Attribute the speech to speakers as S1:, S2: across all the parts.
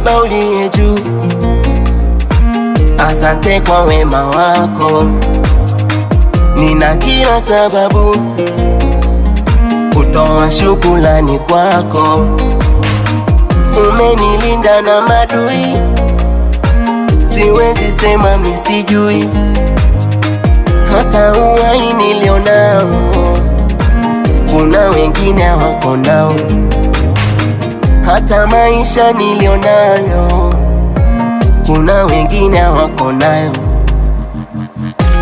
S1: Baba uliye juu, asante kwa wema wako. Nina kila sababu kutoa shukrani kwako. Umenilinda na madui, siwezi sema misijui. Hata uhai nilionao, kuna wengine hawako nao. Hata maisha nilionayo, kuna wengine hawako nayo.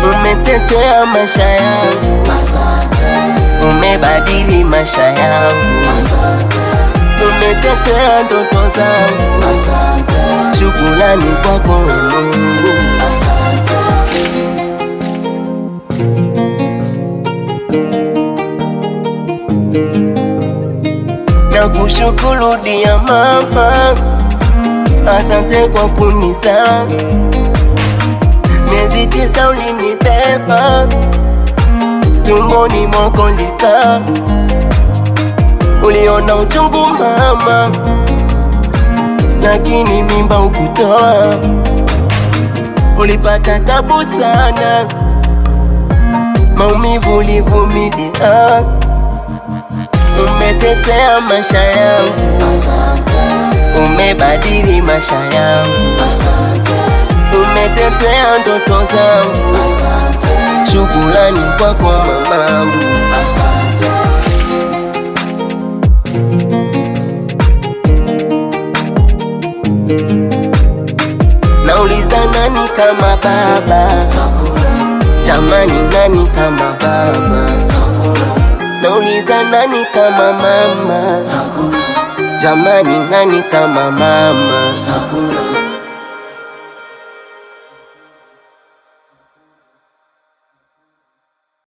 S1: Umetetea maisha yangu, umebadili maisha yangu, umetetea ndoto zangu. Shukrani kwako Mungu. Nakushukuru dia mama, asante kwa kunizaa. Miezi 9 ulinibeba, tumboni mwako nilikaa. Uliona uchungu mama, lakini mimba ukutoa. Ulipata tabu sana, maumivu ulivumilia. Umetetea maisha yangu, umebadili maisha yangu, umetetea ndoto zangu. Shukrani kwako mamangu. Nauliza nani kama baba? Jamani, nani kama baba? Nauliza nani kama mama? Jamani, nani kama mama?